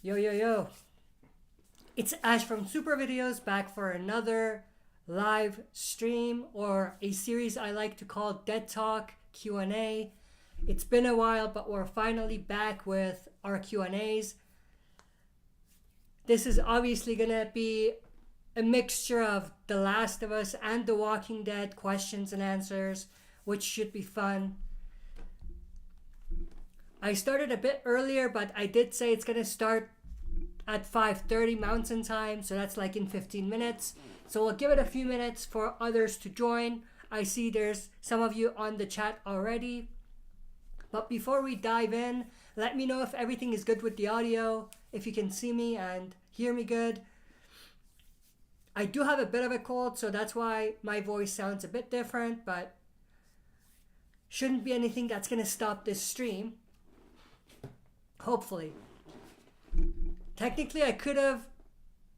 Yo, yo, yo. It's Ash from SuperVideos back for another live stream or a series I like to call Dead Talk Q&A. It's been a while, but we're finally back with our Q&As. This is obviously going to be a mixture of The Last of Us and The Walking Dead questions and answers, which should be fun. I started a bit earlier, but I did say it's going to start at 5:30 Mountain Time, so that's like in 15 minutes. So we'll give it a few minutes for others to join. I see there's some of you on the chat already. But before we dive in, let me know if everything is good with the audio, if you can see me and hear me good. I do have a bit of a cold, so that's why my voice sounds a bit different, but shouldn't be anything that's going to stop this stream. Hopefully. Technically, I could have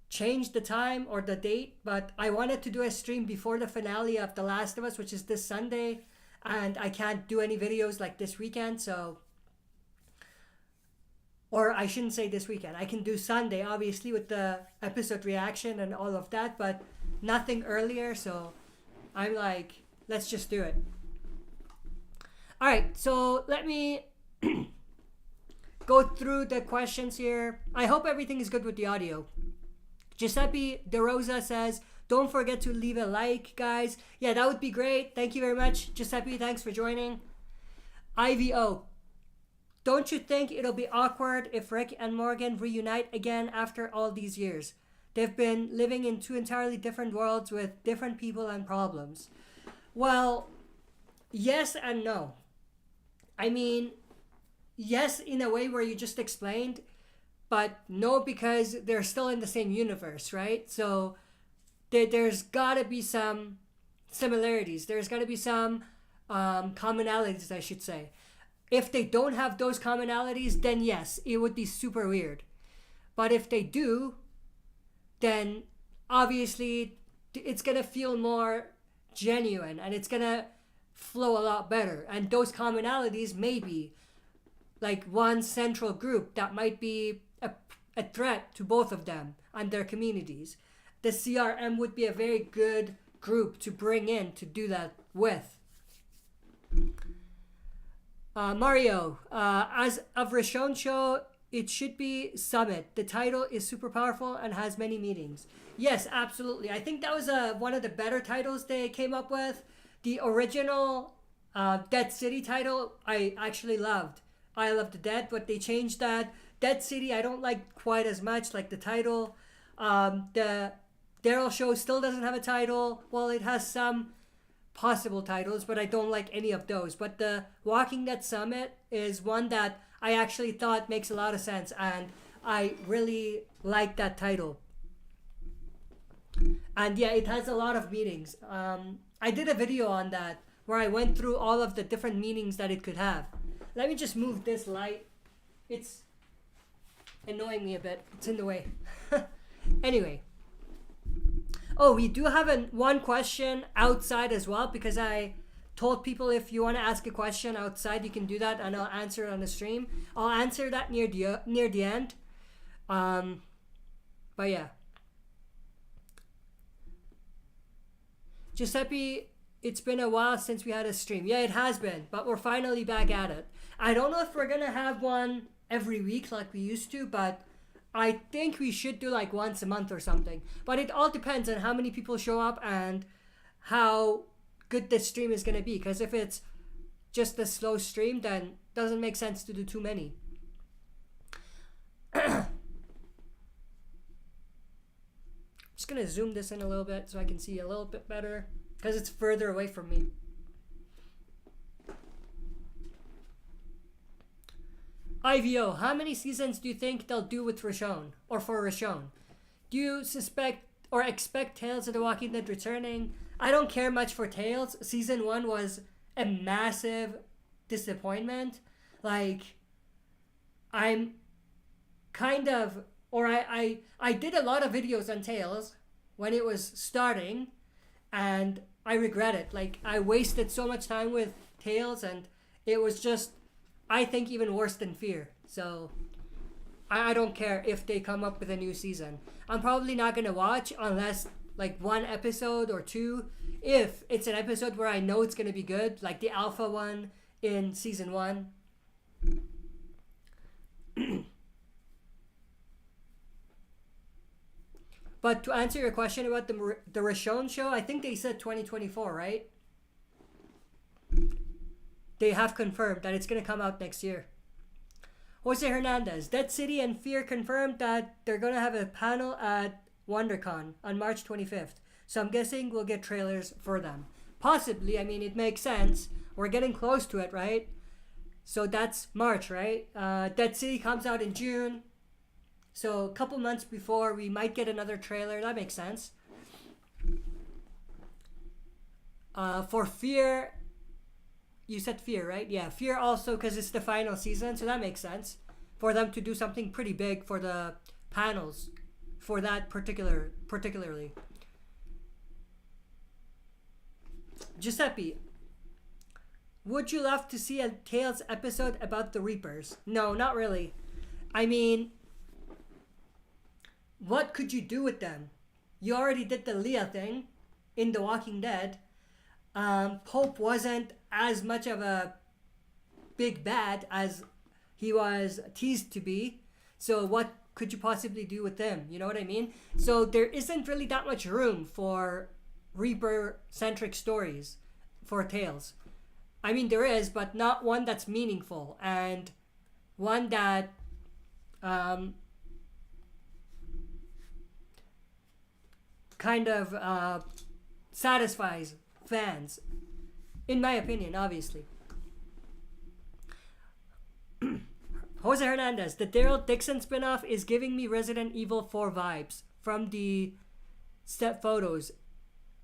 changed the time or the date, but I wanted to do a stream before the finale of The Last of Us, which is this Sunday, and I can't do any videos like this weekend, so... Or I shouldn't say this weekend. I can do Sunday, obviously, with the episode reaction and all of that, but nothing earlier, so I'm like, let's just do it. Alright, so let me... go through the questions here. I hope everything is good with the audio. Giuseppe De Rosa says, don't forget to leave a like, guys. Yeah, that would be great. Thank you very much, Giuseppe. Thanks for joining. IVO, don't you think it'll be awkward if Rick and Morgan reunite again after all these years? They've been living in two entirely different worlds with different people and problems. Well, yes and no. I mean, yes, in a way where you just explained, but no, because they're still in the same universe, right? So there's got to be some similarities. There's got to be some commonalities, I should say. If they don't have those commonalities, then yes, it would be super weird. But if they do, then obviously it's going to feel more genuine and it's going to flow a lot better. And those commonalities may be like one central group that might be a threat to both of them and their communities. The CRM would be a very good group to bring in to do that with. Mario, as of Rashon show, it should be Summit. The title is super powerful and has many meanings. Yes, absolutely. I think that was one of the better titles they came up with. The original Dead City title I actually loved. Isle of the Dead, but they changed that. Dead City I don't like quite as much, like the title. The Daryl show still doesn't have a title. Well, it has some possible titles, but I don't like any of those. But the Walking Dead Summit is one that I actually thought makes a lot of sense, and I really like that title. And yeah, it has a lot of meanings. I did a video on that where I went through all of the different meanings that it could have. Let me just move this light. It's annoying me a bit. It's in the way. Anyway. Oh, we do have one question outside as well, because I told people if you want to ask a question outside, you can do that and I'll answer it on the stream. I'll answer that near the end. But yeah. Giuseppe, it's been a while since we had a stream. Yeah, it has been, but we're finally back at it. I don't know if we're gonna have one every week like we used to, but I think we should do like once a month or something. But it all depends on how many people show up and how good the stream is gonna be. Because if it's just a slow stream, then it doesn't make sense to do too many. Just gonna zoom this in a little bit so I can see a little bit better, because it's further away from me. IVO, how many seasons do you think they'll do with Rashon, or for Rashon? Do you suspect or expect Tales of the Walking Dead returning? I don't care much for Tales. Season 1 was a massive disappointment. Like, I'm kind of, or I did a lot of videos on Tales when it was starting, and I regret it. Like, I wasted so much time with Tales, and it was just, I think, even worse than Fear. So I don't care if they come up with a new season. I'm probably not gonna watch unless like one episode or two. If it's an episode where I know it's gonna be good, like the alpha one in season 1. But to answer your question about the Rashon show, I think they said 2024, right? They have confirmed that it's gonna come out next year. Jose Hernandez, Dead City and Fear confirmed that they're gonna have a panel at WonderCon on March 25th. So I'm guessing we'll get trailers for them. Possibly, I mean, it makes sense. We're getting close to it, right? So that's March, right? Dead City comes out in June. So a couple months before, we might get another trailer. That makes sense. For Fear, you said Fear, right? Yeah, Fear also because it's the final season, so that makes sense. For them to do something pretty big for the panels for that particularly. Giuseppe, would you love to see a Tales episode about the Reapers? No, not really. I mean, what could you do with them? You already did the Leah thing in The Walking Dead. Pope wasn't as much of a big bad as he was teased to be. So what could you possibly do with them? You know what I mean? So there isn't really that much room for Reaper-centric stories for Tales. I mean, there is, but not one that's meaningful and one that kind of satisfies fans, in my opinion, obviously. Jose Hernandez, the Daryl Dixon spinoff is giving me Resident Evil 4 vibes from the step photos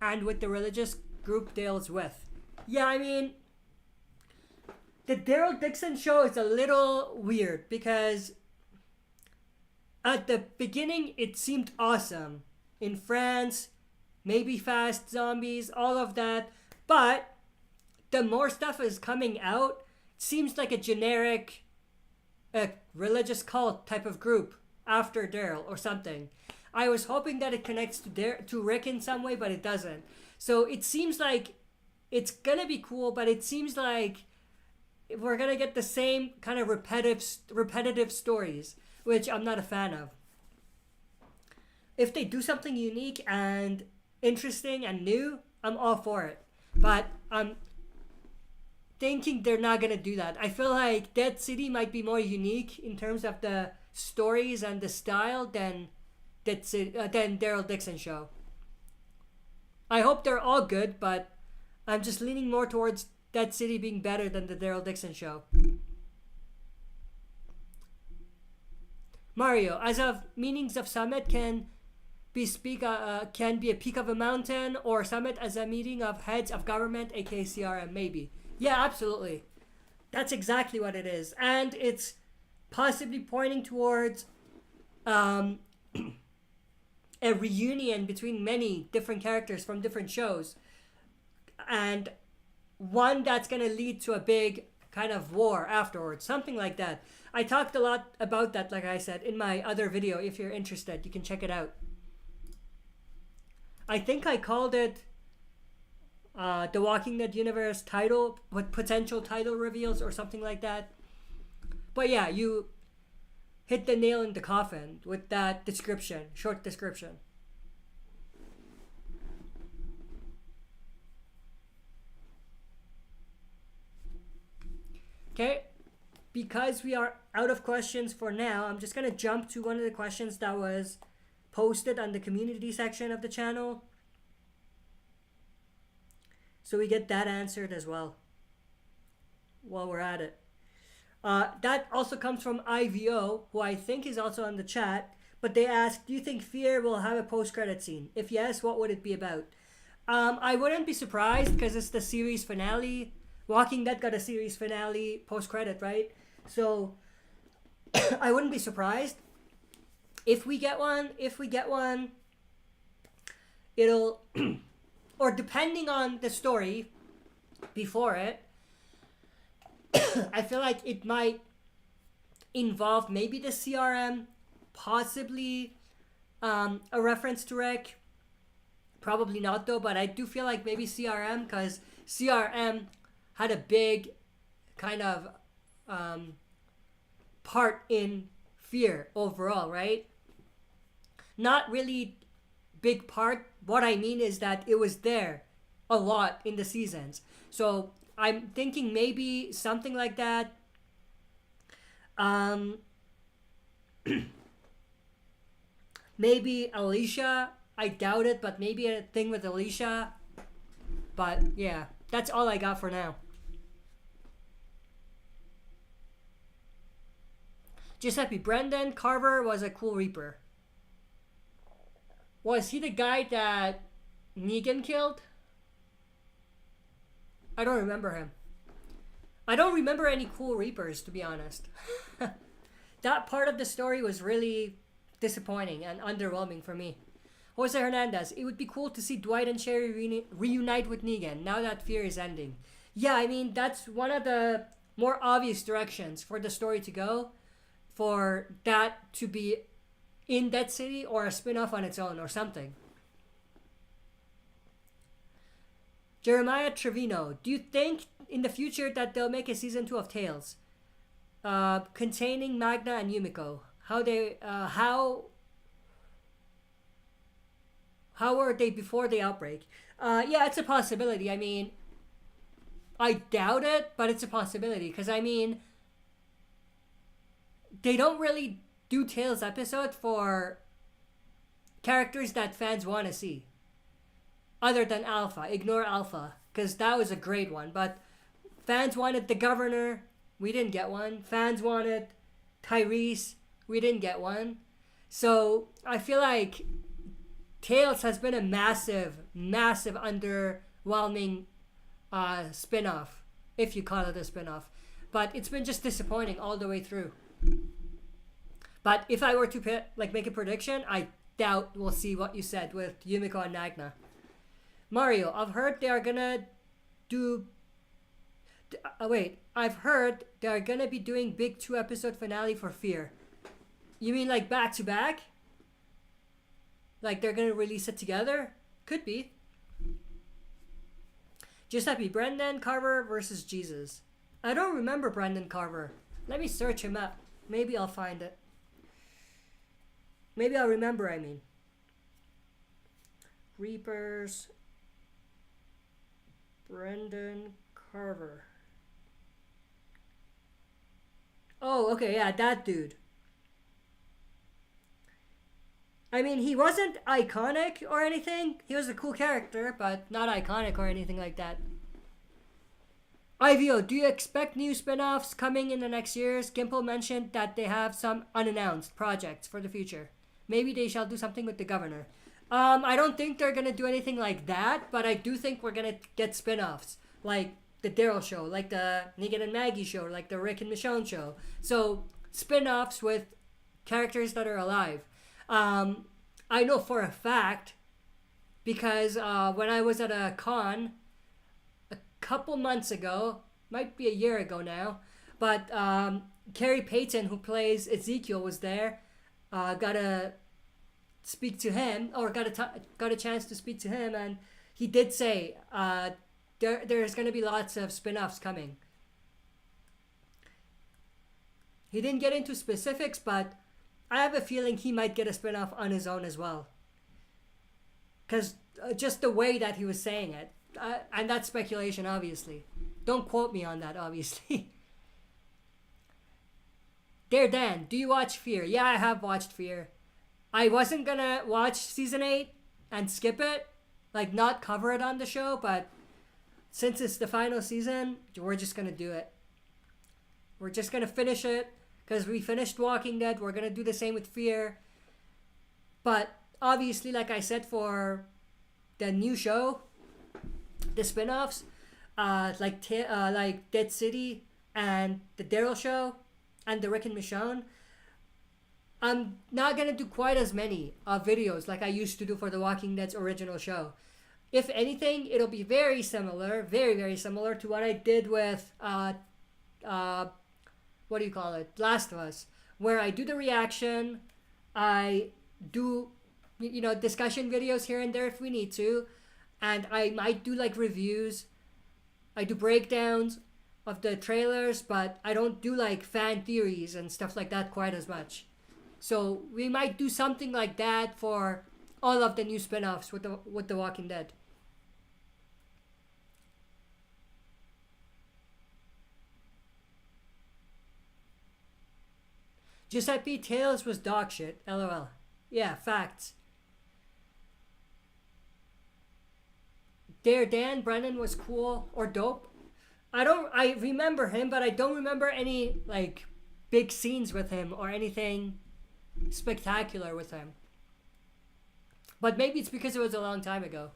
and with the religious group Dale's with. Yeah, I mean, the Daryl Dixon show is a little weird because at the beginning it seemed awesome. In France, maybe fast zombies, all of that. But the more stuff is coming out, it seems like a generic religious cult type of group after Daryl or something. I was hoping that it connects to Rick in some way, but it doesn't. So it seems like it's gonna be cool, but it seems like we're gonna get the same kind of repetitive stories, which I'm not a fan of. If they do something unique and interesting and new, I'm all for it. But I'm thinking they're not gonna do that. I feel like Dead City might be more unique in terms of the stories and the style than Daryl Dixon show. I hope they're all good, but I'm just leaning more towards Dead City being better than the Daryl Dixon show. Mario, as of meanings of summit can be a peak of a mountain, or summit as a meeting of heads of government, aka CRM, maybe. Yeah, absolutely. That's exactly what it is. And it's possibly pointing towards a reunion between many different characters from different shows. And one that's going to lead to a big kind of war afterwards. Something like that. I talked a lot about that, like I said, in my other video. If you're interested, you can check it out. I think I called it The Walking Dead Universe title with potential title reveals or something like that. But yeah, you hit the nail in the coffin with that description, short description. Okay, because we are out of questions for now, I'm just going to jump to one of the questions that was posted on the community section of the channel, so we get that answered as well while we're at it. That also comes from IVO, who I think is also on the chat, but they asked, do you think Fear will have a post-credit scene? If yes, what would it be about? I wouldn't be surprised because it's the series finale. Walking Dead got a series finale post-credit, right? So I wouldn't be surprised. If we get one, it'll, or depending on the story before it, I feel like it might involve maybe the CRM, possibly a reference to Rick. Probably not though, but I do feel like maybe CRM, because CRM had a big kind of part in Fear overall, right? Not really big part. What I mean is that it was there a lot in the seasons. So I'm thinking maybe something like that. Maybe Alicia. I doubt it, but maybe a thing with Alicia. But yeah, that's all I got for now. Giuseppe, Brendan Carver was a cool Reaper. Was he the guy that Negan killed? I don't remember him. I don't remember any cool Reapers, to be honest. That part of the story was really disappointing and underwhelming for me. Jose Hernandez, it would be cool to see Dwight and Sherry reunite with Negan now that Fear is ending. Yeah, I mean, that's one of the more obvious directions for the story to go. For that to be in Dead City or a spin-off on its own or something. Jeremiah Trevino, do you think in the future that they'll make a season 2 of Tales containing Magna and Yumiko? How were they before the outbreak? Yeah, it's a possibility. I mean, I doubt it, but it's a possibility, because I mean, they don't really do Tales episode for characters that fans want to see. Other than Alpha. Ignore Alpha, because that was a great one. But fans wanted the Governor. We didn't get one. Fans wanted Tyrese. We didn't get one. So I feel like Tales has been a massive, massive underwhelming spin-off, if you call it a spin-off. But it's been just disappointing all the way through. But if I were to make a prediction, I doubt we'll see what you said with Yumiko and Magna. Mario, I've heard they are gonna do... I've heard they are gonna be doing big 2-episode finale for Fear. You mean like back-to-back? Like they're gonna release it together? Could be. Giuseppe, Brendan Carver versus Jesus. I don't remember Brendan Carver. Let me search him up. Maybe I'll find it. Maybe I'll remember, I mean. Reapers. Brendan Carver. Oh, okay, yeah, that dude. I mean, he wasn't iconic or anything. He was a cool character, but not iconic or anything like that. IVO, do you expect new spin-offs coming in the next years? Gimple mentioned that they have some unannounced projects for the future. Maybe they shall do something with the Governor. I don't think they're going to do anything like that, but I do think we're going to get spin-offs. Like the Daryl show, like the Negan and Maggie show, like the Rick and Michonne show. So, spin-offs with characters that are alive. I know for a fact, because when I was at a con a couple months ago, might be a year ago now, but Carrie Payton, who plays Ezekiel, was there. Got to speak to him, or got a chance to speak to him, and he did say there's going to be lots of spin-offs coming. He didn't get into specifics, but I have a feeling he might get a spin-off on his own as well. Because just the way that he was saying it, and that's speculation, obviously. Don't quote me on that, obviously. There, Dan, do you watch Fear? Yeah, I have watched Fear. I wasn't gonna watch season 8 and skip it, like not cover it on the show, but since it's the final season, we're just gonna do it. We're just gonna finish it, because we finished Walking Dead. We're gonna do the same with Fear. But obviously, like I said, for the new show, the spin-offs, like Dead City and the Daryl show and the Rick and Michonne, I'm not gonna do quite as many videos like I used to do for the Walking Dead's original show. If anything, it'll be very similar, very, very similar to what I did with what do you call it? Last of Us, where I do the reaction, I do, discussion videos here and there if we need to, and I might do like reviews. I do breakdowns of the trailers, but I don't do like fan theories and stuff like that quite as much. So we might do something like that for all of the new spin-offs with the Walking Dead. Giuseppe Tales was dog shit. LOL. Yeah, facts. Dan Brennan was cool or dope. I remember him, but I don't remember any like big scenes with him or anything spectacular with him. But maybe it's because it was a long time ago.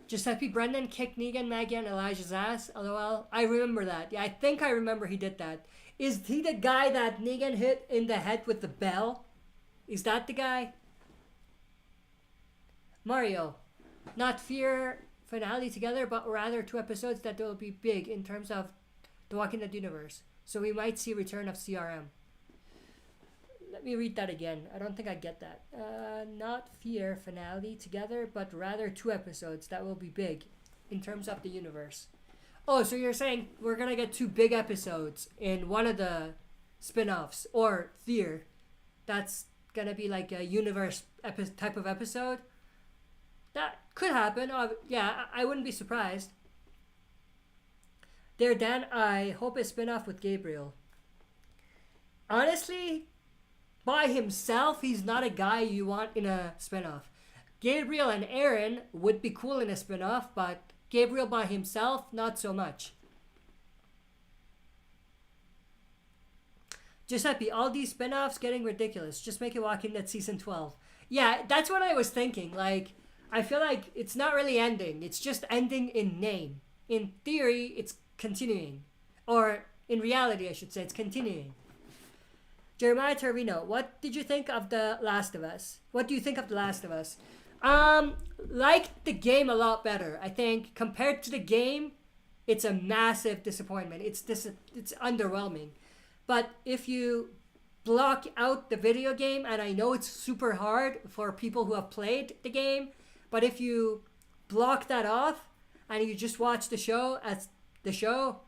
Giuseppe Brennan kicked Negan, Maggie, and Elijah's ass. LOL. I remember that. Yeah, I think I remember he did that. Is he the guy that Negan hit in the head with the bell? Is that the guy? Mario. Not fear finale together, but rather 2 episodes that will be big in terms of the Walking Dead universe. So we might see return of CRM. Let me read that again. I don't think I get that. Not fear finale together, but rather 2 episodes that will be big in terms of the universe. Oh, so you're saying we're going to get 2 big episodes in one of the spin-offs, or Fear. That's going to be like a universe type of episode. That could happen. Yeah, I wouldn't be surprised. There, Dan, I hope a spin-off with Gabriel. Honestly, by himself, he's not a guy you want in a spin-off. Gabriel and Aaron would be cool in a spin-off, but Gabriel by himself, not so much. Giuseppe, all these spin-offs getting ridiculous. Just make it Walking Dead season 12. Yeah, that's what I was thinking. Like, I feel like it's not really ending. It's just ending in name. In theory, it's continuing. Or in reality, I should say, it's continuing. Jeremiah Tervino, what did you think of The Last of Us? What do you think of The Last of Us? Like the game a lot better. I think compared to the game, it's a massive disappointment. It's underwhelming. But if you block out the video game, and I know it's super hard for people who have played the game, but if you block that off and you just watch the show as the show,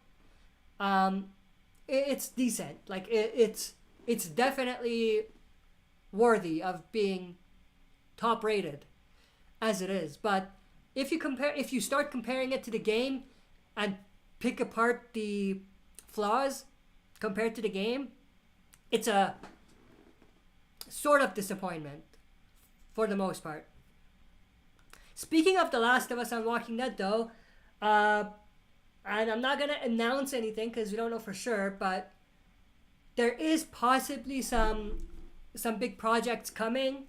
it's decent. Like it's definitely worthy of being top rated as it is. But if you start comparing it to the game and pick apart the flaws compared to the game, it's a sort of disappointment for the most part. Speaking of The Last of Us and Walking Dead, though, and I'm not going to announce anything because we don't know for sure, but there is possibly some big projects coming,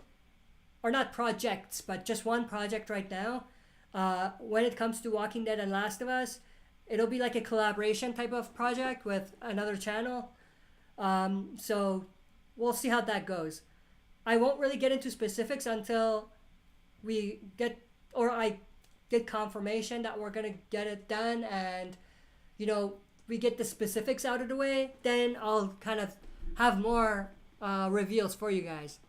or not projects, but just one project right now. When it comes to Walking Dead and Last of Us, it'll be like a collaboration type of project with another channel. So we'll see how that goes. I won't really get into specifics until I get confirmation that we're gonna get it done, and we get the specifics out of the way. Then I'll kind of have more reveals for you guys.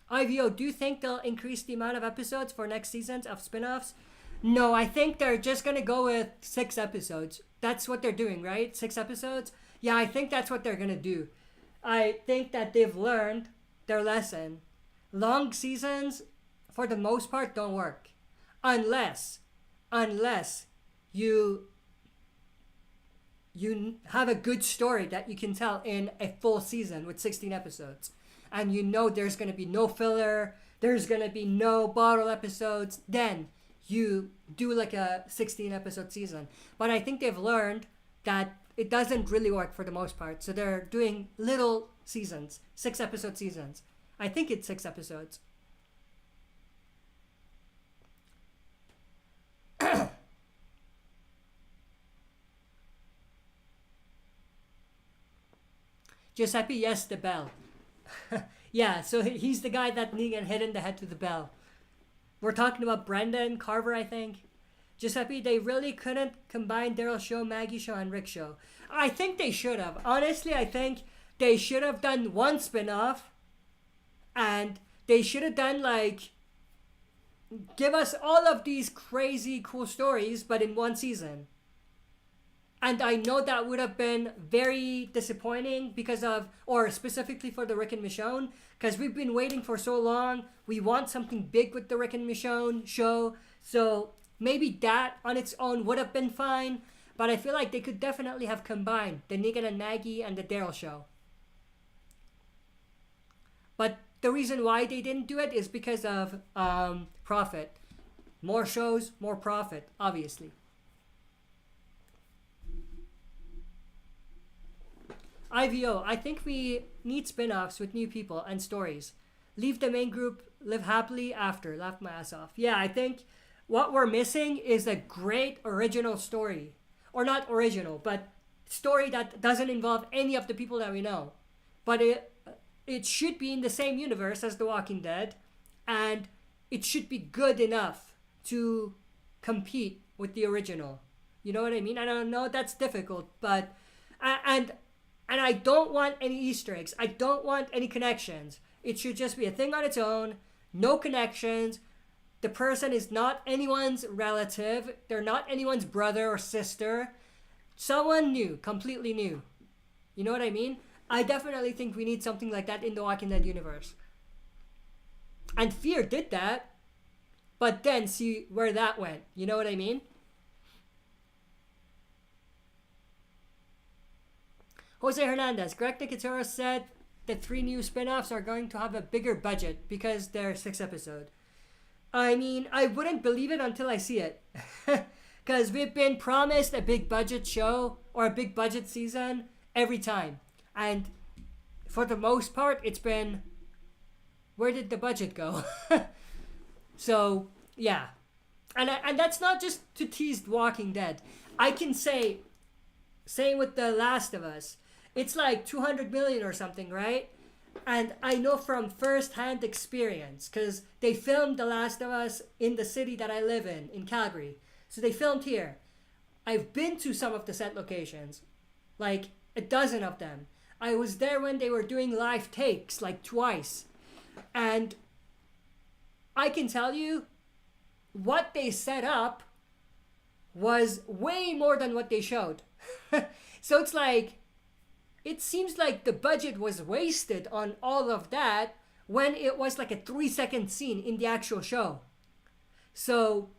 IVO, do you think they'll increase the amount of episodes for next seasons of spin-offs? No, I think they're just going to go with 6 episodes. That's what they're doing, right? 6 episodes? Yeah, I think that's what they're going to do. I think that they've learned their lesson. Long seasons, for the most part, don't work. Unless you have a good story that you can tell in a full season with 16 episodes. And there's going to be no filler, there's going to be no bottle episodes, then you do like a 16 episode season. But I think they've learned that it doesn't really work for the most part. So they're doing little seasons, 6 episode seasons. I think it's 6 episodes. Giuseppe, yes, the bell. Yeah, so he's the guy that Negan hit in the head with the bell. We're talking about Brenda and Carver, I think. Giuseppe, they really couldn't combine Daryl Show, Maggie Show, and Rick Show. I think they should have. Honestly, I think they should have done one spin-off, and they should have done like, give us all of these crazy cool stories, but in one season. And I know that would have been very disappointing because of, or specifically for the Rick and Michonne, because we've been waiting for so long. We want something big with the Rick and Michonne show. So maybe that on its own would have been fine. But I feel like they could definitely have combined the Negan and Maggie and the Daryl show. But the reason why they didn't do it is because of profit. More shows, more profit, obviously. IVO, I think we need spin-offs with new people and stories. Leave the main group, live happily after. Laugh my ass off. Yeah, I think what we're missing is a great original story. Or not original, but story that doesn't involve any of the people that we know. But it should be in the same universe as The Walking Dead. And it should be good enough to compete with the original. You know what I mean? I don't know, that's difficult, but... And I don't want any Easter eggs. I don't want any connections. It should just be a thing on its own. No connections. The person is not anyone's relative. They're not anyone's brother or sister. Someone new. Completely new. You know what I mean? I definitely think we need something like that in the Walking Dead universe. And Fear did that. But then see where that went. You know what I mean? Jose Hernandez, Greg Nicotero said the 3 new spin-offs are going to have a bigger budget because they're 6 episodes. I mean, I wouldn't believe it until I see it. Because we've been promised a big budget show or a big budget season every time. And for the most part, it's been, where did the budget go? So, yeah. And that's not just to tease Walking Dead. I can say, same with The Last of Us. It's like 200 million or something, right? And I know from first-hand experience, because they filmed The Last of Us in the city that I live in Calgary. So they filmed here. I've been to some of the set locations, like a dozen of them. I was there when they were doing live takes, like twice. And I can tell you, what they set up was way more than what they showed. So it's like, it seems like the budget was wasted on all of that when it was like a 3-second scene in the actual show. So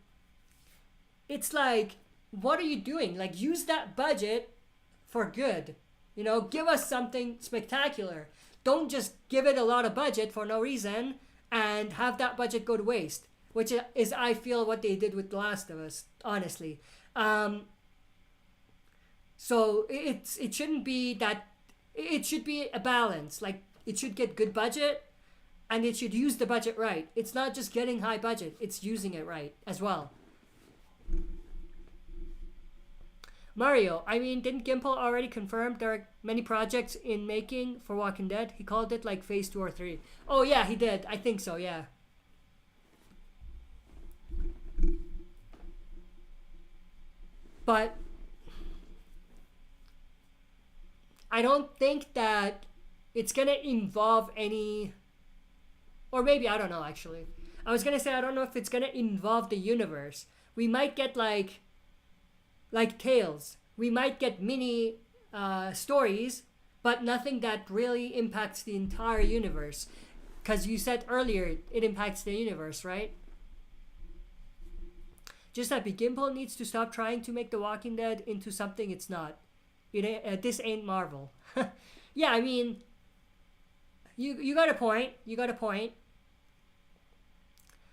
it's like, what are you doing? Like, use that budget for good. You know, give us something spectacular. Don't just give it a lot of budget for no reason and have that budget go to waste, which is, I feel, what they did with The Last of Us, honestly. So it shouldn't be that. It should be a balance. Like, it should get good budget, and it should use the budget right. It's not just getting high budget; it's using it right as well. Mario, I mean, didn't Gimple already confirm there are many projects in making for Walking Dead? He called it like phase 2 or 3. Oh yeah, he did. I think so. Yeah. But I don't think that it's gonna involve any, or maybe, I don't know, actually. I was gonna say, I don't know if it's gonna involve the universe. We might get like Tales. We might get mini stories, but nothing that really impacts the entire universe. Because you said earlier, it impacts the universe, right? Just that Gimple needs to stop trying to make The Walking Dead into something it's not. This ain't Marvel. Yeah, I mean, you got a point. You got a point.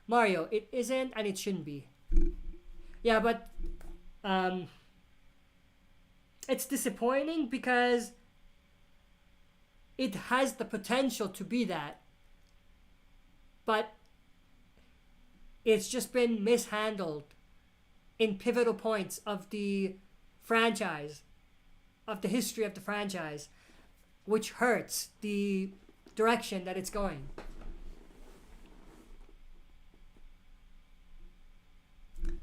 Mario, it isn't and it shouldn't be. Yeah, but it's disappointing because it has the potential to be that. But it's just been mishandled in pivotal points of the franchise, of the history of the franchise, which hurts the direction that it's going.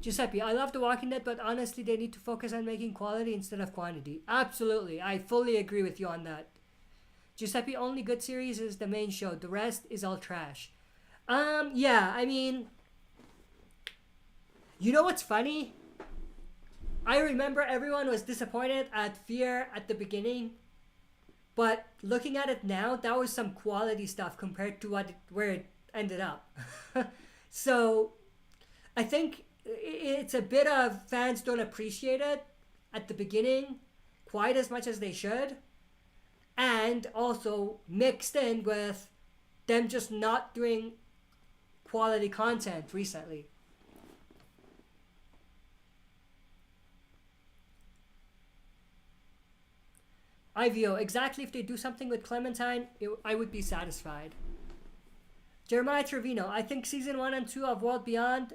Giuseppe, I love The Walking Dead, but honestly, they need to focus on making quality instead of quantity. Absolutely. I fully agree with you on that. Giuseppe, only good series is the main show. The rest is all trash. Yeah, I mean, you know what's funny? I remember everyone was disappointed at Fear at the beginning, but looking at it now, that was some quality stuff compared to where it ended up. So, I think it's a bit of fans don't appreciate it at the beginning quite as much as they should, and also mixed in with them just not doing quality content recently. IVO, exactly, if they do something with Clementine, I would be satisfied. Jeremiah Trevino, I think season 1 and 2 of World Beyond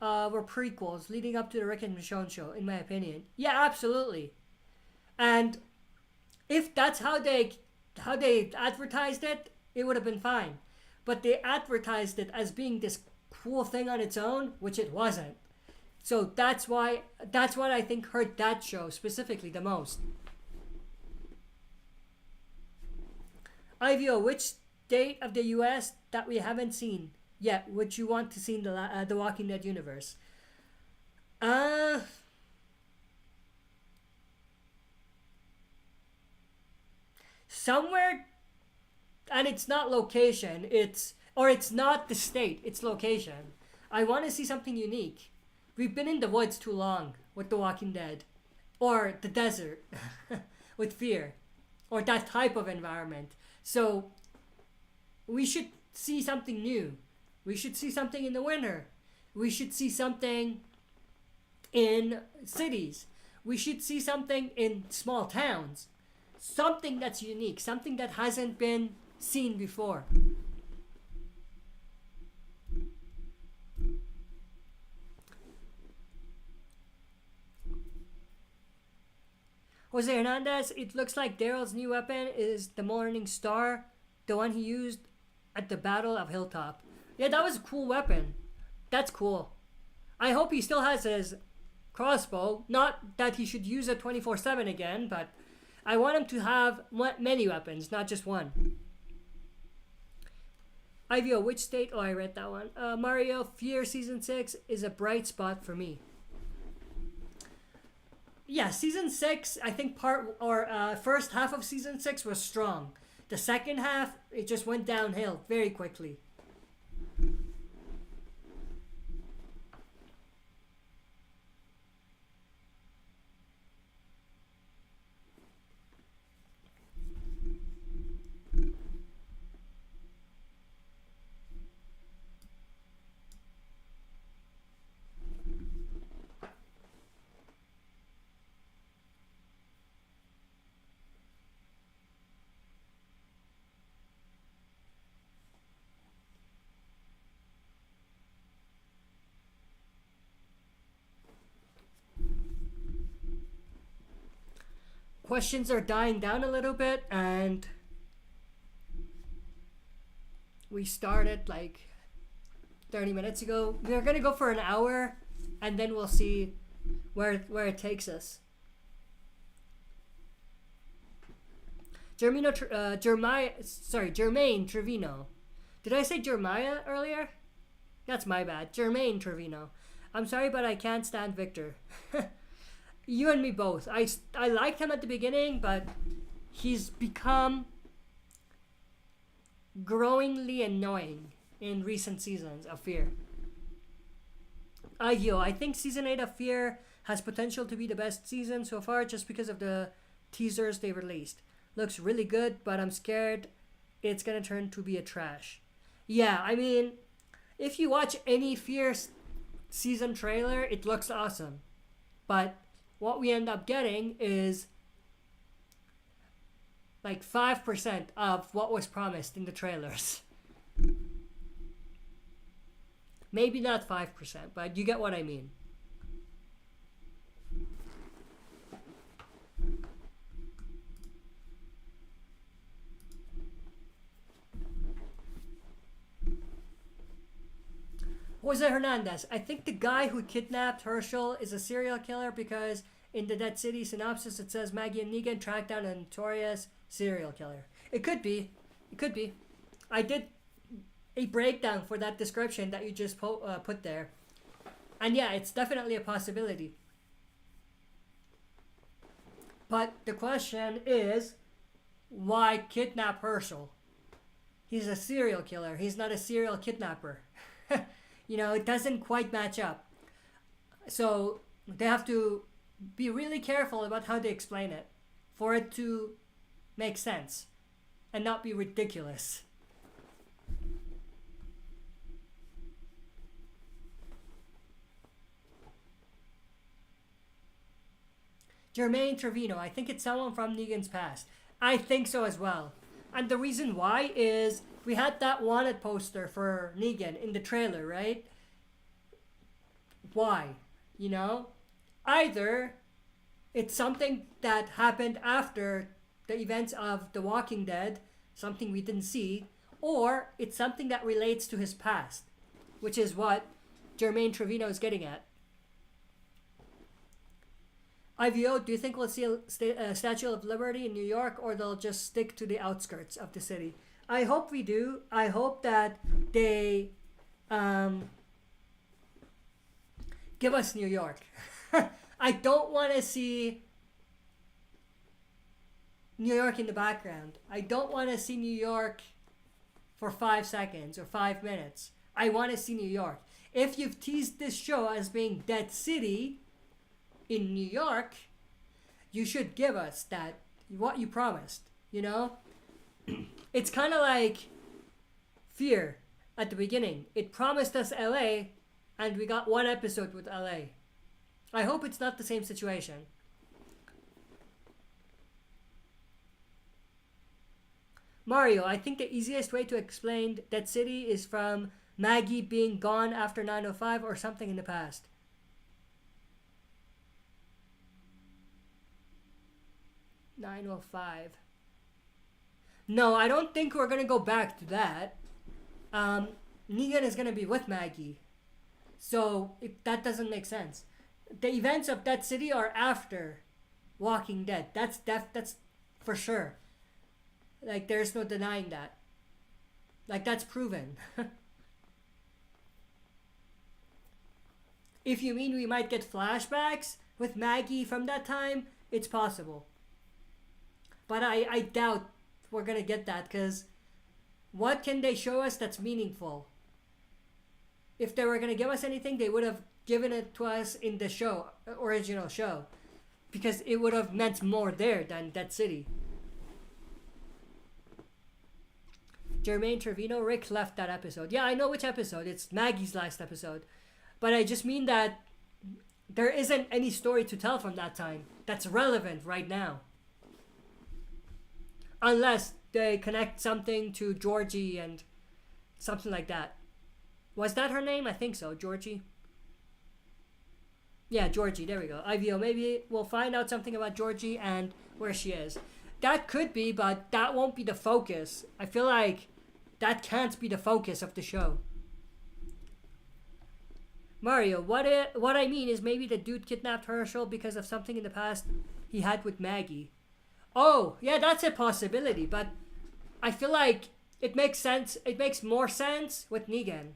were prequels leading up to the Rick and Michonne show, in my opinion. Yeah, absolutely. And if that's how they advertised it, it would have been fine. But they advertised it as being this cool thing on its own, which it wasn't. So that's what I think hurt that show specifically the most. IVO, which state of the US that we haven't seen yet would you want to see in the Walking Dead universe? Somewhere, and it's not location, it's not the state, it's location. I want to see something unique. We've been in the woods too long with The Walking Dead, or the desert with Fear, or that type of environment. So we should see something new. We should see something in the winter. We should see something in cities. We should see something in small towns. Something that's unique. Something that hasn't been seen before. Jose Hernandez, it looks like Daryl's new weapon is the Morning Star, the one he used at the Battle of Hilltop. Yeah, that was a cool weapon. That's cool. I hope he still has his crossbow. Not that he should use it 24/7 again, but I want him to have many weapons, not just one. IVO, which state? Oh, I read that one. Mario, Fear Season 6 is a bright spot for me. Yeah, Season 6, I think first half of Season 6 was strong. The second half, it just went downhill very quickly. Questions are dying down a little bit, and we started like 30 minutes ago. We're gonna go for an hour, and then we'll see where it takes us. Jermaine Trevino. Did I say Jeremiah earlier? That's my bad. Jermaine Trevino. I'm sorry, but I can't stand Victor. You and me both. I liked him at the beginning, but he's become growingly annoying in recent seasons of Fear. I think Season 8 of Fear has potential to be the best season so far just because of the teasers they released. Looks really good, but I'm scared it's gonna turn to be a trash. Yeah, I mean, if you watch any Fear season trailer, it looks awesome. But what we end up getting is like 5% of what was promised in the trailers. Maybe not 5%, but you get what I mean. Jose Hernandez, I think the guy who kidnapped Herschel is a serial killer because in the Dead City synopsis it says Maggie and Negan tracked down a notorious serial killer. It could be. It could be. I did a breakdown for that description that you just put there. And yeah, it's definitely a possibility. But the question is, why kidnap Herschel? He's a serial killer. He's not a serial kidnapper. You know, it doesn't quite match up. So they have to be really careful about how they explain it for it to make sense and not be ridiculous. Jermaine Trevino, I think it's someone from Negan's past. I think so as well. And the reason why is we had that wanted poster for Negan in the trailer, right? Why? You know? Either it's something that happened after the events of The Walking Dead, something we didn't see, or it's something that relates to his past, which is what Jermaine Trevino is getting at. IVO, do you think we'll see a Statue of Liberty in New York, or they'll just stick to the outskirts of the city? I hope we do. I hope that they give us New York. I don't want to see New York in the background. I don't want to see New York for 5 seconds or 5 minutes. I want to see New York. If you've teased this show as being Dead City in New York, you should give us that, what you promised, you know? It's kind of like Fear at the beginning. It promised us LA and we got 1 episode with LA. I hope it's not the same situation. Mario, I think the easiest way to explain Dead City is from Maggie being gone after 9:05 or something in the past. $9:05. No, I don't think we're gonna go back to that. Negan is gonna be with Maggie, so that doesn't make sense. The events of Dead City are after Walking Dead. That's for sure. Like, there's no denying that. Like, that's proven. If you mean we might get flashbacks with Maggie from that time, it's possible. But I doubt we're going to get that, because what can they show us that's meaningful? If they were going to give us anything, they would have given it to us in the show, original show. Because it would have meant more there than Dead City. Jermaine Trevino, Rick left that episode. Yeah, I know which episode. It's Maggie's last episode. But I just mean that there isn't any story to tell from that time that's relevant right now. Unless they connect something to Georgie and something like that. Was that her name? I think so. Georgie. Yeah, Georgie. There we go. IVO. Maybe we'll find out something about Georgie and where she is. That could be, but that won't be the focus. I feel like that can't be the focus of the show. Mario, what I mean is maybe the dude kidnapped Herschel because of something in the past he had with Maggie. Oh, yeah, that's a possibility, but I feel like it makes sense. It makes more sense with Negan.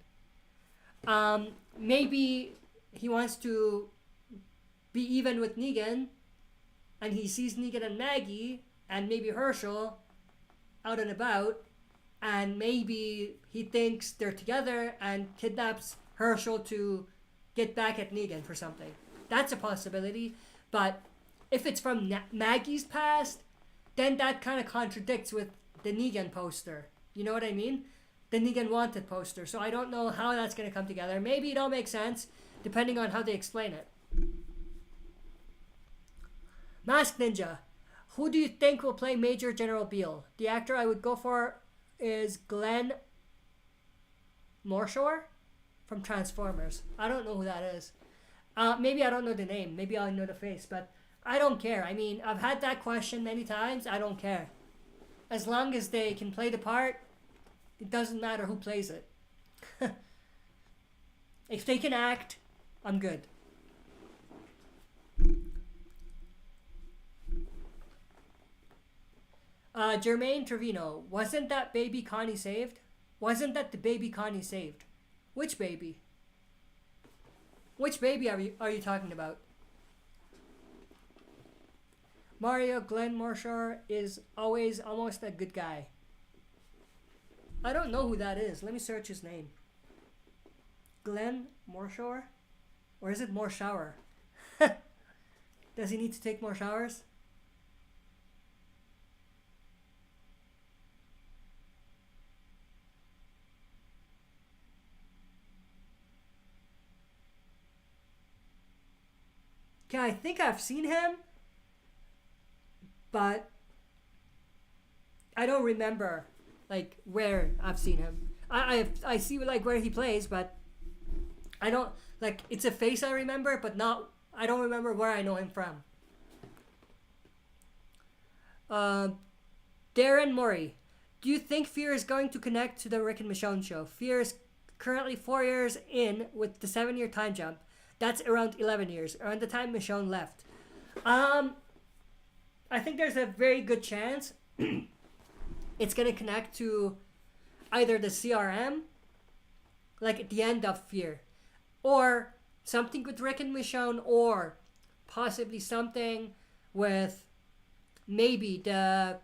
Maybe he wants to be even with Negan, and he sees Negan and Maggie, and maybe Herschel out and about, and maybe he thinks they're together and kidnaps Herschel to get back at Negan for something. That's a possibility, but if it's from Maggie's past, then that kind of contradicts with the Negan poster. You know what I mean? The Negan wanted poster. So I don't know how that's going to come together. Maybe it'll make sense depending on how they explain it. Masked Ninja. Who do you think will play Major General Beale? The actor I would go for is Glenn Morshore from Transformers. I don't know who that is. Maybe I don't know the name. Maybe I know the face, but I don't care. I mean, I've had that question many times. I don't care. As long as they can play the part, it doesn't matter who plays it. If they can act, I'm good. Jermaine Trevino, wasn't that baby Connie saved? Wasn't that the baby Connie saved? Which baby? Which baby are you talking about? Mario Glenn Marshall is always almost a good guy. I don't know who that is. Let me search his name. Glenn Marshall? Or is it more shower? Does he need to take more showers? Okay, I think I've seen him, but I don't remember like where I've seen him. I see like where he plays, but I don't like it's a face I remember, but not I don't remember where I know him from. Darren Murray, do you think Fear is going to connect to the Rick and Michonne show? Fear is currently 4 years in with the 7-year time jump. That's around 11 years, around the time Michonne left. I think there's a very good chance it's going to connect to either the CRM, like at the end of Fear, or something with Rick and Michonne, or possibly something with maybe the,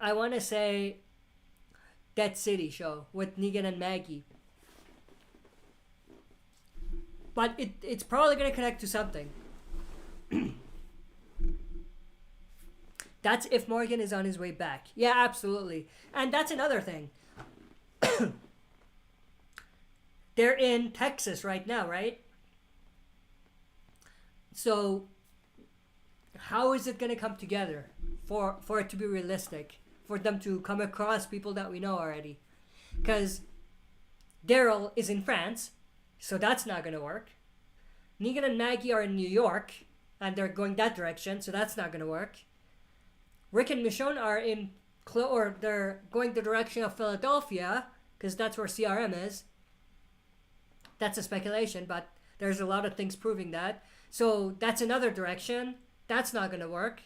I want to say, Dead City show with Negan and Maggie. But it's probably going to connect to something. That's if Morgan is on his way back. Yeah, absolutely. And that's another thing. They're in Texas right now, right? So how is it going to come together for it to be realistic? For them to come across people that we know already? Because Daryl is in France, so that's not going to work. Negan and Maggie are in New York, and they're going that direction, so that's not going to work. Rick and Michonne are in, or they're going the direction of Philadelphia, because that's where CRM is. That's a speculation, but there's a lot of things proving that. So that's another direction. That's not going to work.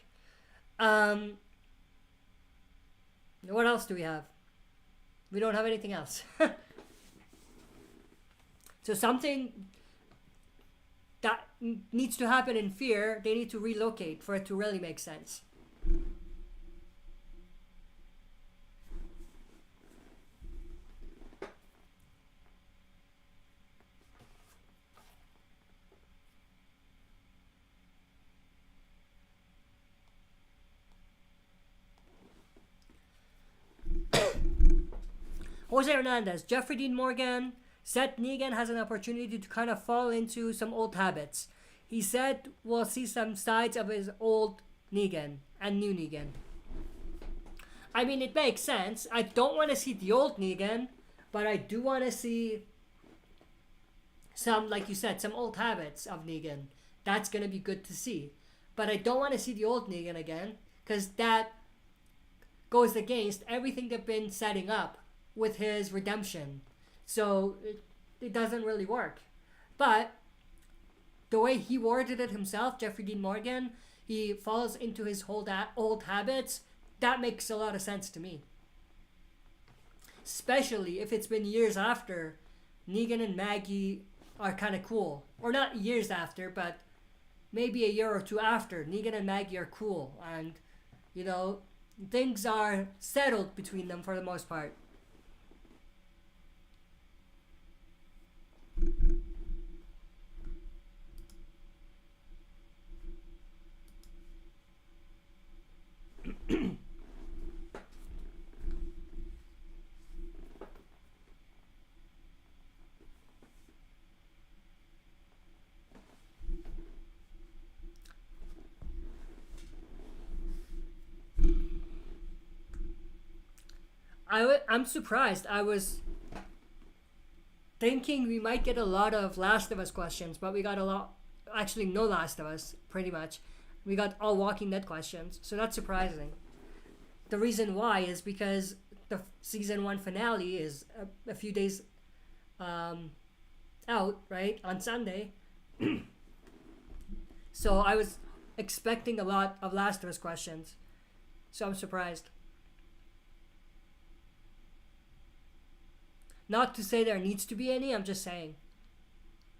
What else do we have? We don't have anything else. So something that needs to happen in Fear, they need to relocate for it to really make sense. Jose Hernandez, Jeffrey Dean Morgan said Negan has an opportunity to kind of fall into some old habits. He said we'll see some sides of his old Negan and new Negan. I mean, it makes sense. I don't want to see the old Negan, but I do want to see some, like you said, some old habits of Negan. That's going to be good to see. But I don't want to see the old Negan again, because that goes against everything they've been setting up with his redemption. So it doesn't really work. But the way he worded it himself, Jeffrey Dean Morgan, he falls into his old habits. That makes a lot of sense to me. Especially if it's been years after Negan and Maggie are kind of cool. Or not years after, but maybe a year or two after. Negan and Maggie are cool. And, you know, things are settled between them for the most part. I'm surprised. I was thinking we might get a lot of Last of Us questions, but we got a lot, actually no Last of Us, pretty much. We got all Walking Dead questions, so that's surprising. The reason why is because the season 1 finale is a few days out, right, on Sunday. So I was expecting a lot of Last of Us questions. So I'm surprised. Not to say there needs to be any, I'm just saying.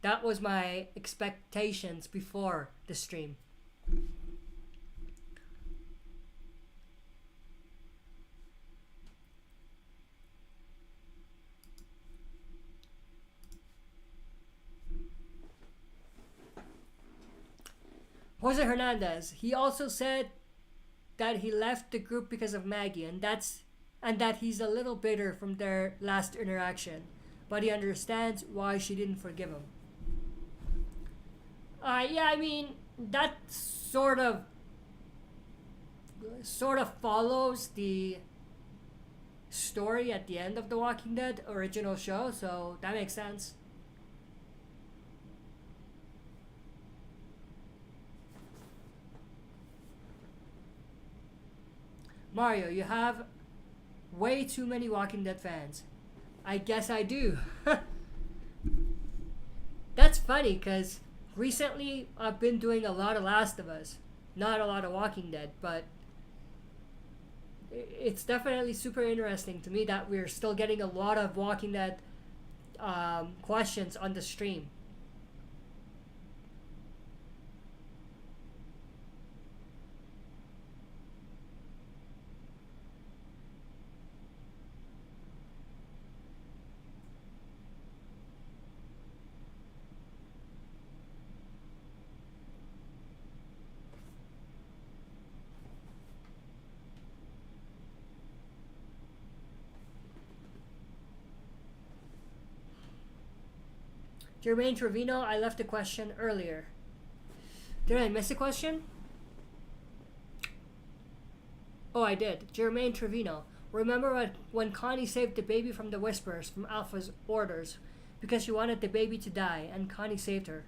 That was my expectations before the stream. Jose Hernandez, he also said that he left the group because of Maggie, and that he's a little bitter from their last interaction, but he understands why she didn't forgive him. Yeah, I mean, that sort of follows the story at the end of the Walking Dead original show, so that makes sense. Mario, you have way too many Walking Dead fans. I guess I do. That's funny, because recently I've been doing a lot of Last of Us. Not a lot of Walking Dead, but it's definitely super interesting to me that we're still getting a lot of Walking Dead questions on the stream. Jermaine Trevino, I left a question earlier. Did I miss a question? Oh, I did. Jermaine Trevino. Remember when Connie saved the baby from the Whisperers from Alpha's orders because she wanted the baby to die, and Connie saved her.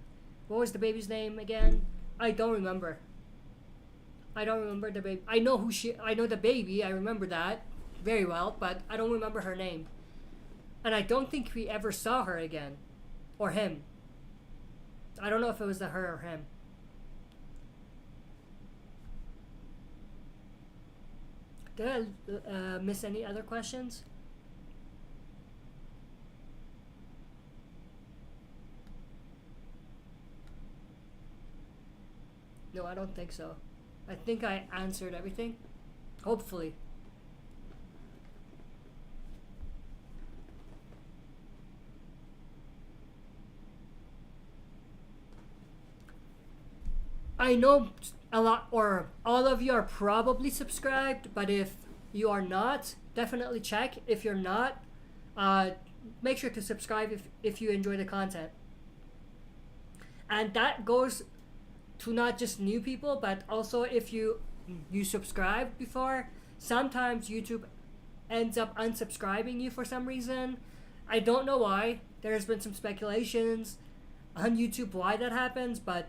What was the baby's name again? I don't remember. I don't remember the baby. I know the baby. I remember that very well, but I don't remember her name. And I don't think we ever saw her again. Or him. I don't know if it was her or him. Did I miss any other questions? No, I don't think so. I think I answered everything. Hopefully. I know a lot, or all of you are probably subscribed, but if you are not, definitely check. If you're not, make sure to subscribe if you enjoy the content. And that goes to not just new people, but also if you subscribed before, sometimes YouTube ends up unsubscribing you for some reason. I don't know why. There's been some speculations on YouTube why that happens, but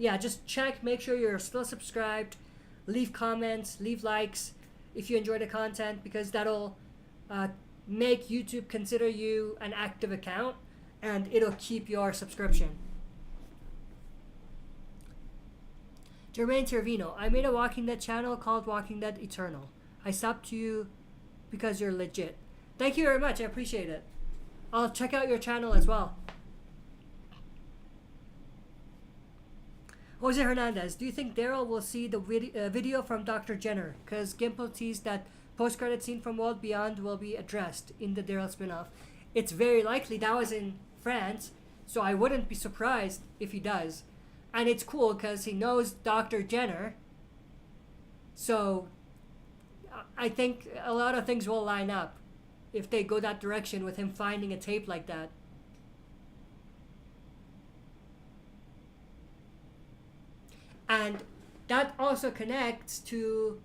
yeah, just check, make sure you're still subscribed, leave comments, leave likes if you enjoy the content, because that'll make YouTube consider you an active account, and it'll keep your subscription. Jermaine Tervino, I made a Walking Dead channel called Walking Dead Eternal. I subbed to you because you're legit. Thank you very much, I appreciate it. I'll check out your channel as well. Jose Hernandez, do you think Daryl will see the video from Dr. Jenner? Because Gimple teased that post-credit scene from World Beyond will be addressed in the Daryl spinoff. It's very likely. That was in France, so I wouldn't be surprised if he does. And it's cool because he knows Dr. Jenner, so I think a lot of things will line up if they go that direction with him finding a tape like that. And that also connects to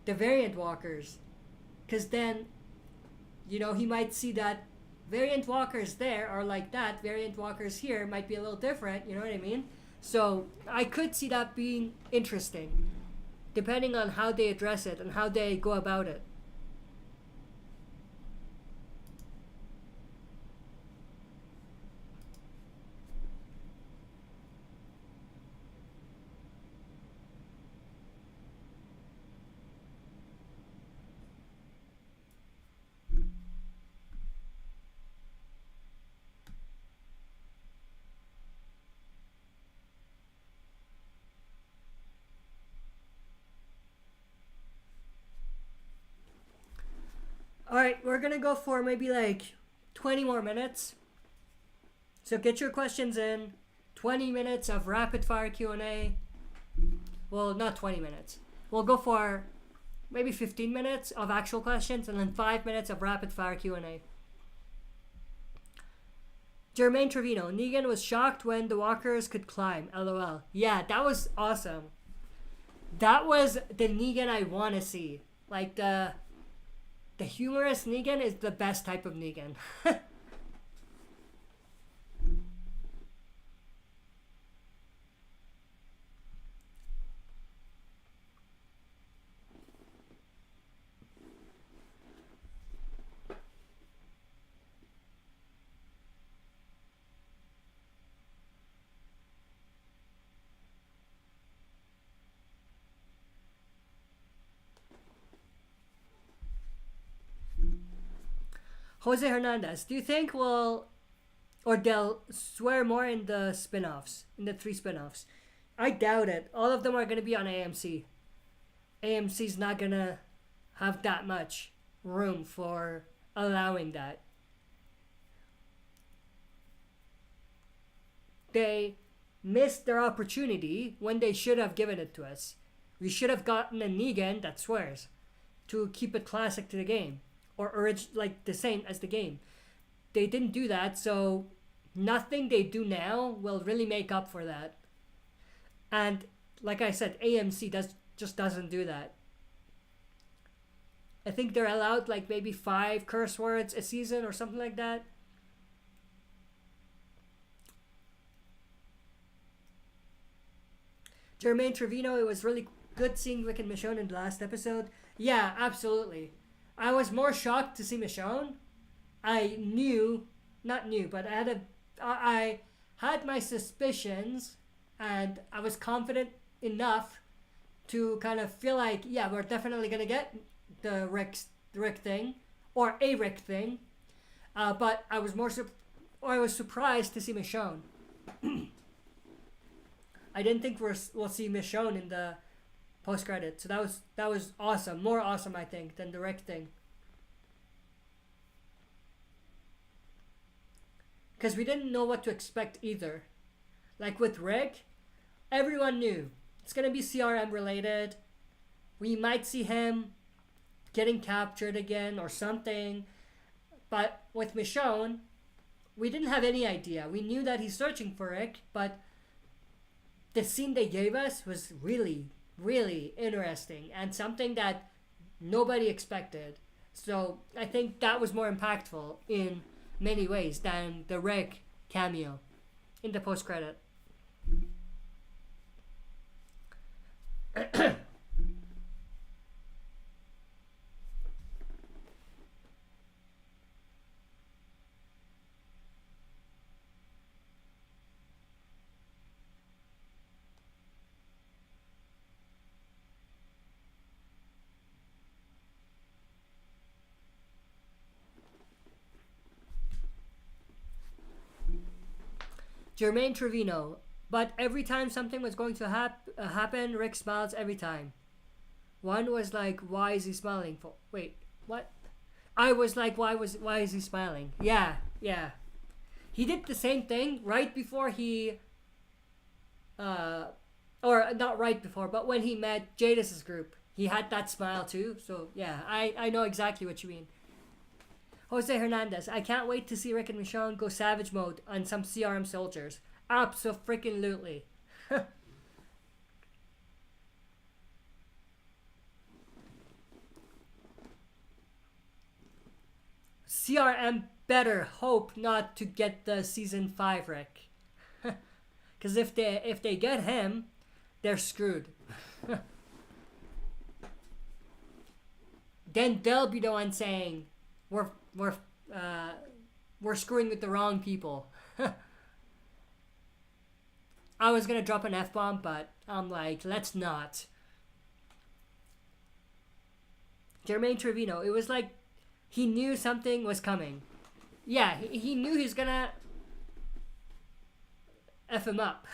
the variant walkers. Because then, you know, he might see that variant walkers there are like that. Variant walkers here might be a little different. You know what I mean? So I could see that being interesting, depending on how they address it and how they go about it. Alright, we're gonna go for maybe like 20 more minutes. So get your questions in. 20 minutes of rapid fire Q&A. Well, not 20 minutes. We'll go for maybe 15 minutes of actual questions and then 5 minutes of rapid fire Q&A. Jermaine Trevino, Negan was shocked when the walkers could climb. LOL. Yeah, that was awesome. That was the Negan I want to see. Like the humorous Negan is the best type of Negan. Jose Hernandez, do you think they'll swear more in the spin-offs, in the 3 spin-offs? I doubt it. All of them are going to be on AMC. AMC's not going to have that much room for allowing that. They missed their opportunity when they should have given it to us. We should have gotten a Negan that swears to keep it classic to the game. Or like the same as the game. They didn't do that, so nothing they do now will really make up for that. And like I said, AMC just doesn't do that. I think they're allowed like maybe 5 curse words a season or something like that. Jermaine Trevino, it was really good seeing Rick and Michonne in the last episode. Yeah, absolutely. I was more shocked to see Michonne. I had my suspicions, and I was confident enough to kind of feel like, yeah, we're definitely gonna get the Rick thing, or a Rick thing. But I was surprised to see Michonne. I didn't think we'll see Michonne in the post credit, so that was awesome, more awesome I think than the Rick thing, because we didn't know what to expect either. Like with Rick, everyone knew it's gonna be CRM related. We might see him getting captured again or something, but with Michonne, we didn't have any idea. We knew that he's searching for Rick, but the scene they gave us was really interesting and something that nobody expected. So I think that was more impactful in many ways than the Rick cameo in the post-credit. Jermaine Trevino, but every time something was going to happen, Rick smiles every time. One was like, why is he smiling for? Wait, what? I was like, why is he smiling? Yeah. He did the same thing right before he, or not right before, but when he met Jadis's group, he had that smile too. So yeah, I know exactly what you mean. Jose Hernandez, I can't wait to see Rick and Michonne go savage mode on some CRM soldiers. Abso-freaking-lutely. CRM better hope not to get the season 5 Rick. Because if they get him, they're screwed. Then they'll be the one saying, we're screwing with the wrong people. I was gonna drop an F-bomb, but I'm like, let's not. Jermaine Trevino, it was like he knew something was coming. Yeah, he knew he was gonna F him up.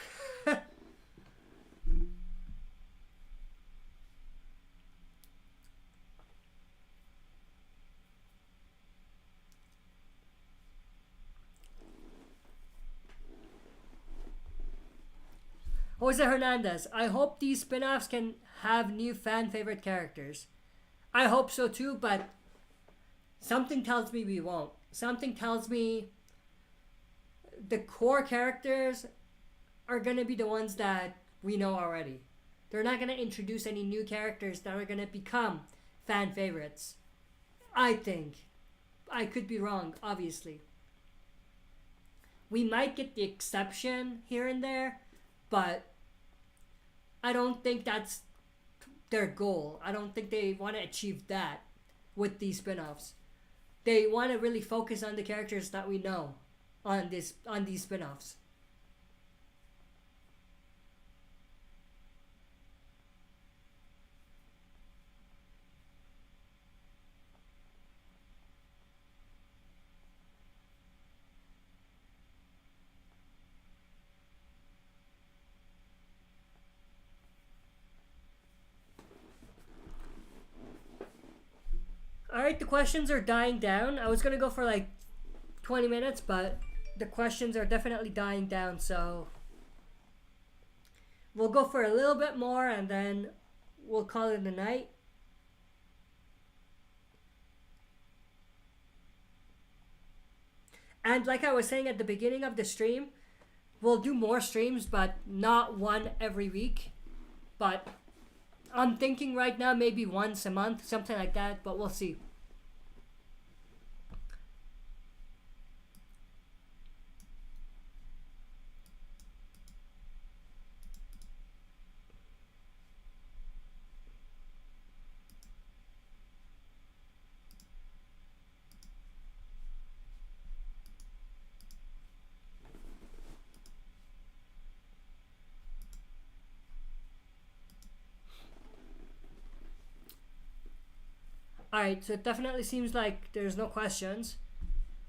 Jose Hernandez, I hope these spin-offs can have new fan favorite characters. I hope so too, but something tells me we won't. Something tells me the core characters are going to be the ones that we know already. They're not going to introduce any new characters that are going to become fan favorites. I think. I could be wrong, obviously. We might get the exception here and there, but I don't think that's their goal. I don't think they want to achieve that with these spin-offs. They want to really focus on the characters that we know on these spin-offs. Alright, the questions are dying down. I was going to go for like 20 minutes, but the questions are definitely dying down, so we'll go for a little bit more and then we'll call it a night. And like I was saying at the beginning of the stream, we'll do more streams, but not one every week. But I'm thinking right now maybe once a month, something like that, but we'll see. Alright, so it definitely seems like there's no questions.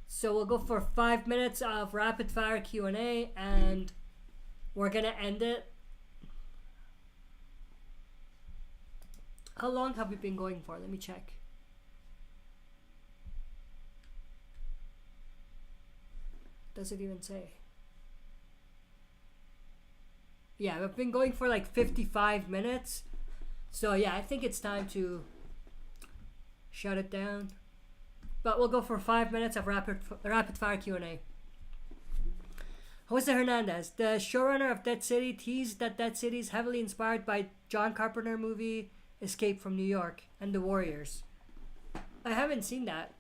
So we'll go for 5 minutes of rapid fire Q&A and we're gonna end it. How long have we been going for? Let me check. Does it even say? Yeah, we've been going for like 55 minutes. So yeah, I think it's time to shut it down. But we'll go for 5 minutes of rapid fire Q&A. Jose Hernandez, the showrunner of Dead City, teased that Dead City is heavily inspired by John Carpenter movie Escape from New York and The Warriors. I haven't seen that.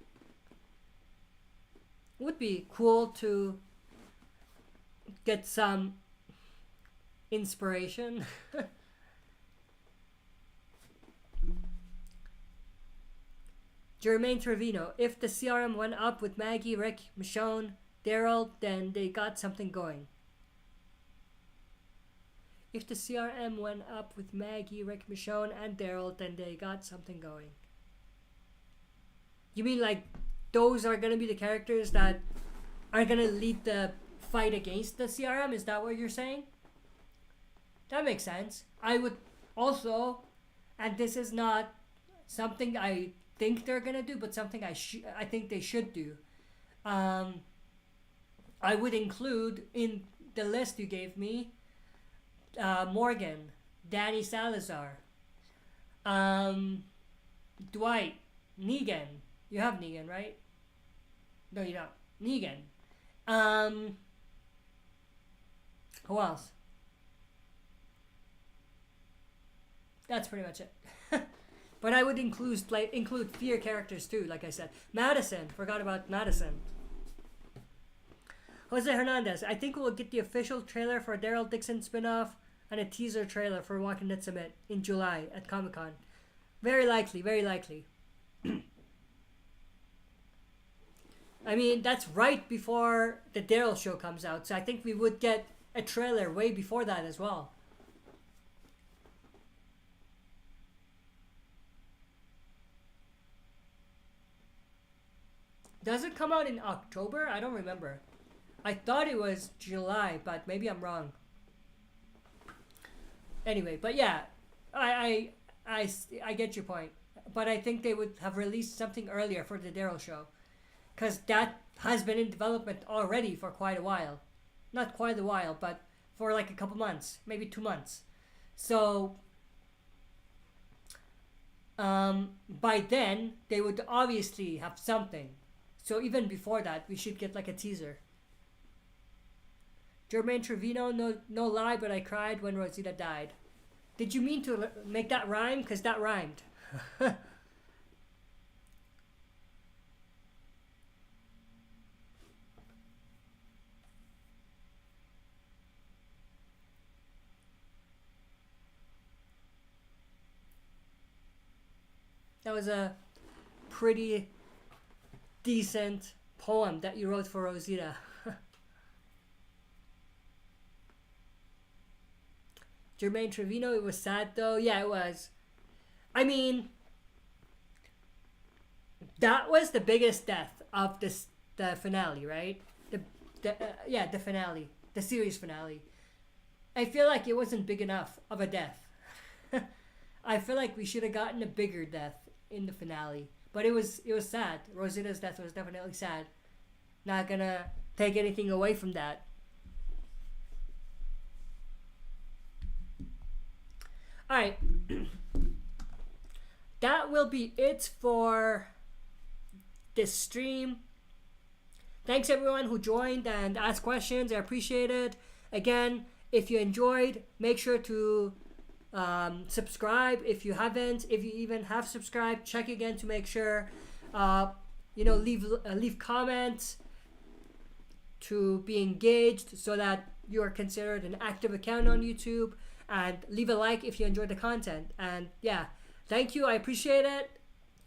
Would be cool to get some inspiration. Jermaine Trevino, if the CRM went up with Maggie, Rick, Michonne, Daryl, then they got something going. If the CRM went up with Maggie, Rick, Michonne, and Daryl, then they got something going. You mean like those are gonna be the characters that are gonna lead the fight against the CRM? Is that what you're saying? That makes sense. I would also, and this is not something I think they're gonna do, but something I think they should do. I would include in the list you gave me Morgan, Danny Salazar, Dwight, Negan. You have Negan, right? No, you don't. Negan. Who else? That's pretty much it. But I would include fear characters too, like I said. Madison. Forgot about Madison. Jose Hernandez. I think we'll get the official trailer for Daryl Dixon spinoff and a teaser trailer for Walking Dead Summit in July at Comic-Con. Very likely, very likely. I mean, that's right before the Daryl show comes out, so I think we would get a trailer way before that as well. Does it come out in October? I don't remember. I thought it was July, but maybe I'm wrong. Anyway, but yeah, I get your point. But I think they would have released something earlier for the Daryl show, because that has been in development already for quite a while. Not quite a while, but for like a couple months, maybe 2 months. So by then they would obviously have something. So even before that, we should get like a teaser. Jermaine Trevino, no lie, but I cried when Rosita died. Did you mean to make that rhyme? Because that rhymed. That was a pretty decent poem that you wrote for Rosita. Jermaine Trevino, it was sad though. Yeah, it was. I mean, that was the biggest death of the finale, right? The finale, the series finale. I feel like it wasn't big enough of a death. I feel like we should have gotten a bigger death in the finale, but it was sad. Rosita's death was definitely sad. Not gonna take anything away from that. All right. That will be it for this stream. Thanks everyone who joined and asked questions. I appreciate it. Again, if you enjoyed, make sure to subscribe if you haven't. If you even have subscribed, check again to make sure. Leave comments to be engaged so that you are considered an active account on YouTube. And leave a like if you enjoyed the content. And yeah, thank you. I appreciate it.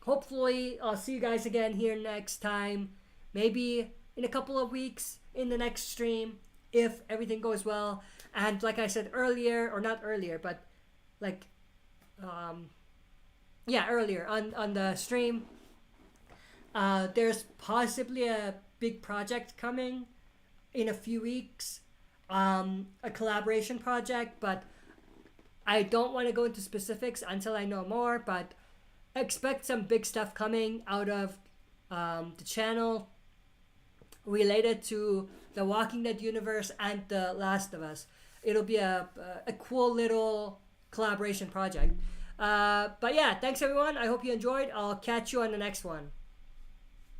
Hopefully, I'll see you guys again here next time. Maybe in a couple of weeks in the next stream if everything goes well. And like I said earlier, or not earlier, but like, earlier on the stream, there's possibly a big project coming in a few weeks. A collaboration project, but I don't want to go into specifics until I know more, but expect some big stuff coming out of the channel related to the Walking Dead universe and The Last of Us. It'll be a cool little collaboration project. But yeah, thanks everyone. I hope you enjoyed. I'll catch you on the next one.